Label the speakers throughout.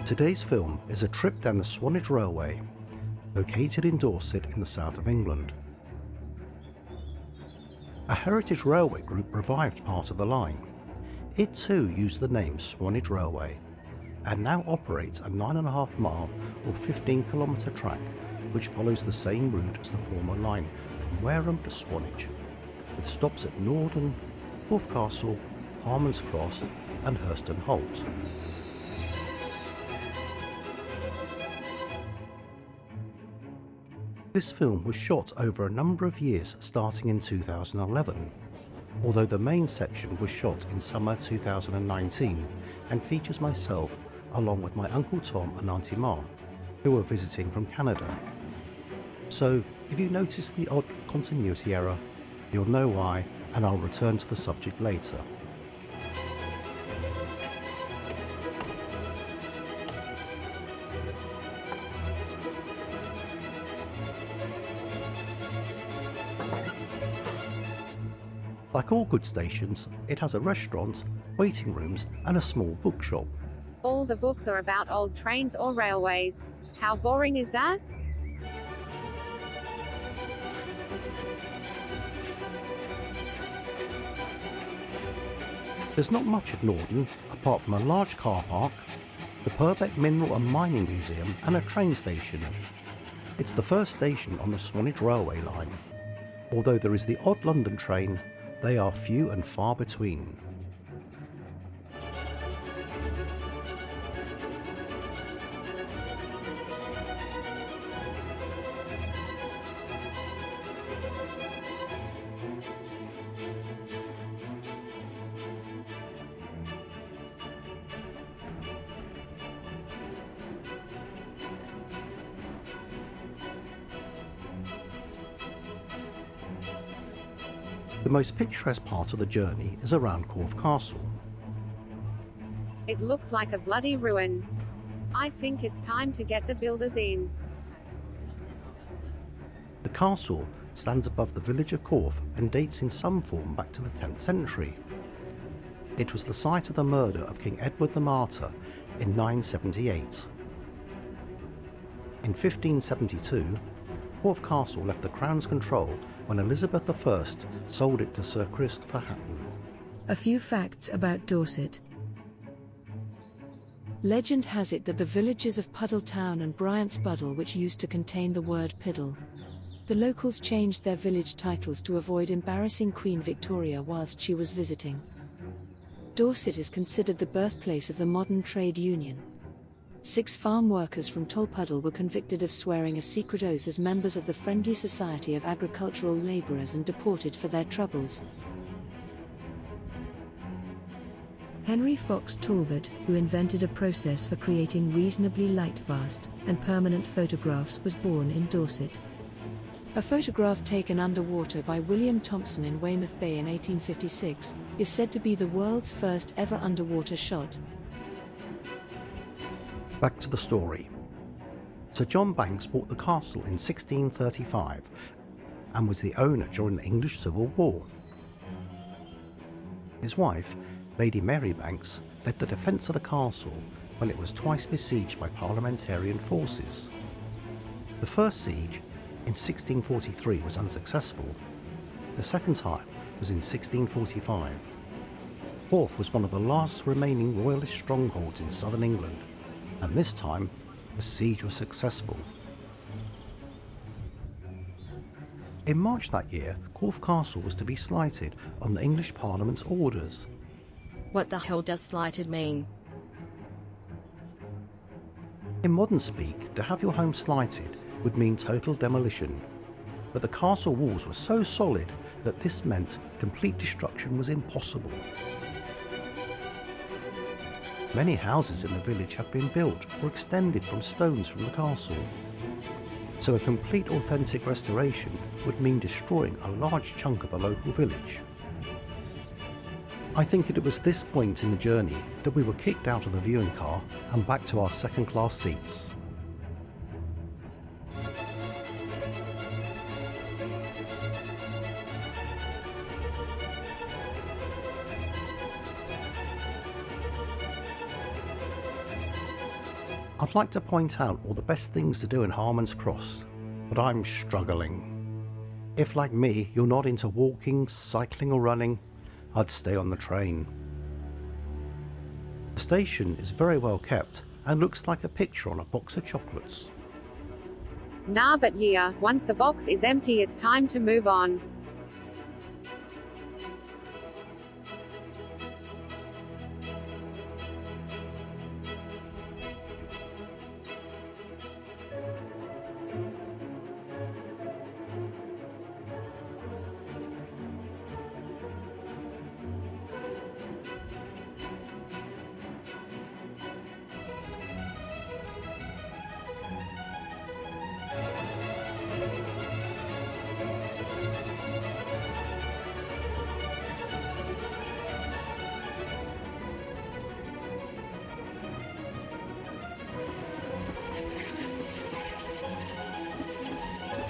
Speaker 1: Today's film is a trip down the Swanage Railway, located in Dorset in the south of England. A heritage railway group revived part of the line. It too used the name Swanage Railway and now operates a 9.5 mile or 15-kilometre track which follows the same route as the former line from Wareham to Swanage, with stops at Norden, Corfe Castle, Harman's Cross and Thurston Halt. This film was shot over a number of years starting in 2011, although the main section was shot in summer 2019 and features myself along with my Uncle Tom and Auntie Ma, who were visiting from Canada. So if you notice the odd continuity error, you'll know why, and I'll return to the subject later. Like all good stations, it has a restaurant, waiting rooms and a small bookshop.
Speaker 2: All the books are about old trains or railways. How boring is that?
Speaker 1: There's not much at Norden, apart from a large car park, the Purbeck Mineral and Mining Museum and a train station. It's the first station on the Swanage Railway line. Although there is the odd London train, they are few and far between. The most picturesque part of the journey is around Corfe Castle.
Speaker 2: It looks like a bloody ruin. I think it's time to get the builders in.
Speaker 1: The castle stands above the village of Corfe and dates in some form back to the 10th century. It was the site of the murder of King Edward the Martyr in 978. In 1572, Corfe Castle left the Crown's control when Elizabeth I sold it to Sir Christopher Hatton.
Speaker 3: A few facts about Dorset. Legend has it that the villages of Puddle Town and Bryant-Spuddle, which used to contain the word Piddle. The locals changed their village titles to avoid embarrassing Queen Victoria whilst she was visiting. Dorset is considered the birthplace of the modern trade union. 6 farm workers from Tolpuddle were convicted of swearing a secret oath as members of the Friendly Society of Agricultural Labourers and deported for their troubles. Henry Fox Talbot, who invented a process for creating reasonably light-fast and permanent photographs, was born in Dorset. A photograph taken underwater by William Thompson in Weymouth Bay in 1856 is said to be the world's first ever underwater shot.
Speaker 1: Back to the story. Sir John Banks bought the castle in 1635 and was the owner during the English Civil War. His wife, Lady Mary Banks, led the defence of the castle when it was twice besieged by parliamentarian forces. The first siege, in 1643, was unsuccessful. The second time was in 1645. Corfe was one of the last remaining royalist strongholds in southern England, and this time the siege was successful. In March that year, Corfe Castle was to be slighted on the English Parliament's orders.
Speaker 4: What the hell does slighted mean?
Speaker 1: In modern speak, to have your home slighted would mean total demolition, but the castle walls were so solid that this meant complete destruction was impossible. Many houses in the village have been built or extended from stones from the castle, so a complete authentic restoration would mean destroying a large chunk of the local village. I think it was this point in the journey that we were kicked out of the viewing car and back to our second-class seats. I'd like to point out all the best things to do in Harman's Cross, but I'm struggling. If, like me, you're not into walking, cycling or running, I'd stay on the train. The station is very well kept and looks like a picture on a box of chocolates.
Speaker 2: Nah, but yeah, once the box is empty, it's time to move on.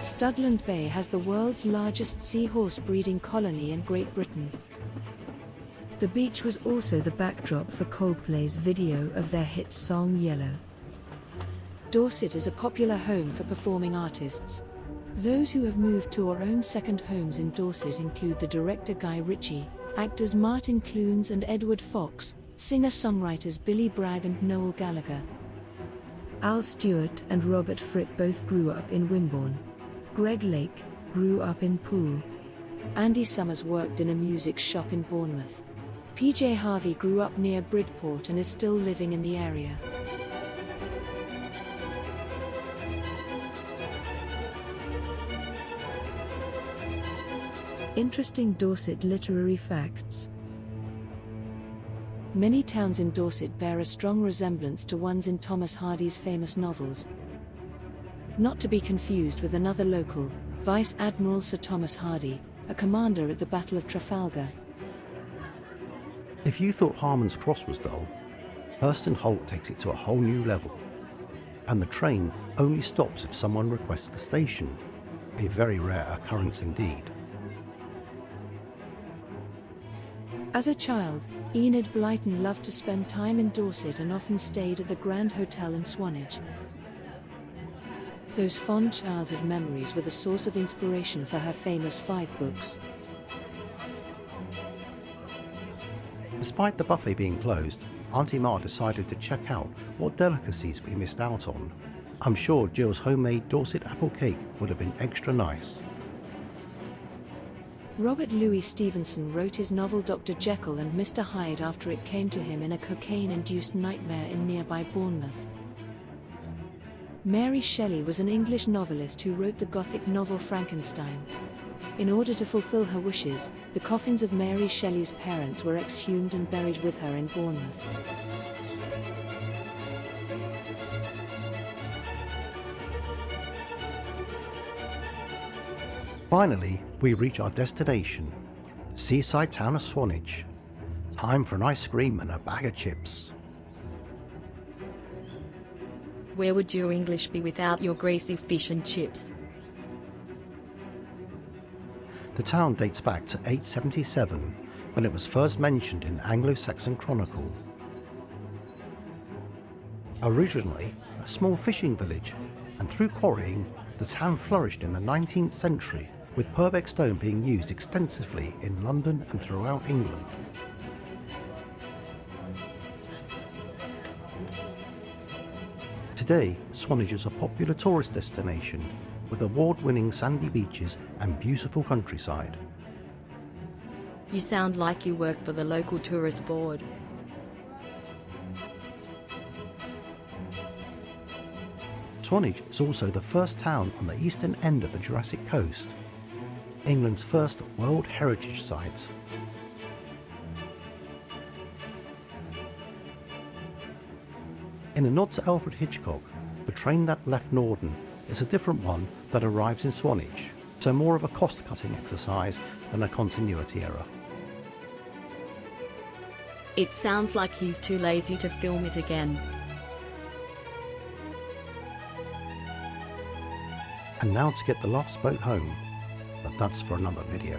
Speaker 3: Studland Bay has the world's largest seahorse breeding colony in Great Britain. The beach was also the backdrop for Coldplay's video of their hit song Yellow. Dorset is a popular home for performing artists. Those who have moved to or own second homes in Dorset include the director Guy Ritchie, actors Martin Clunes and Edward Fox, singer-songwriters Billy Bragg and Noel Gallagher. Al Stewart and Robert Fripp both grew up in Wimborne. Greg Lake grew up in Poole. Andy Summers worked in a music shop in Bournemouth. PJ Harvey grew up near Bridport and is still living in the area. Interesting Dorset literary facts. Many towns in Dorset bear a strong resemblance to ones in Thomas Hardy's famous novels. Not to be confused with another local, Vice Admiral Sir Thomas Hardy, a commander at the Battle of Trafalgar.
Speaker 1: If you thought Harman's Cross was dull, Thurston Halt takes it to a whole new level. And the train only stops if someone requests the station, a very rare occurrence indeed.
Speaker 3: As a child, Enid Blyton loved to spend time in Dorset and often stayed at the Grand Hotel in Swanage. Those fond childhood memories were the source of inspiration for her famous 5 books.
Speaker 1: Despite the buffet being closed, Auntie Ma decided to check out what delicacies we missed out on. I'm sure Jill's homemade Dorset apple cake would have been extra nice.
Speaker 3: Robert Louis Stevenson wrote his novel Dr. Jekyll and Mr. Hyde after it came to him in a cocaine-induced nightmare in nearby Bournemouth. Mary Shelley was an English novelist who wrote the Gothic novel Frankenstein. In order to fulfill her wishes, the coffins of Mary Shelley's parents were exhumed and buried with her in Bournemouth.
Speaker 1: Finally, we reach our destination, the seaside town of Swanage. Time for an ice cream and a bag of chips.
Speaker 4: Where would your English be without your greasy fish and chips?
Speaker 1: The town dates back to 877, when it was first mentioned in the Anglo-Saxon Chronicle. Originally a small fishing village, and through quarrying, the town flourished in the 19th century, with Purbeck stone being used extensively in London and throughout England. Today, Swanage is a popular tourist destination with award-winning sandy beaches and beautiful countryside.
Speaker 4: You sound like you work for the local tourist board.
Speaker 1: Swanage is also the first town on the eastern end of the Jurassic Coast, England's first World Heritage Site. In a nod to Alfred Hitchcock, the train that left Norden is a different one that arrives in Swanage, so more of a cost-cutting exercise than a continuity error.
Speaker 4: It sounds like he's too lazy to film it again.
Speaker 1: And now to get the last boat home, but that's for another video.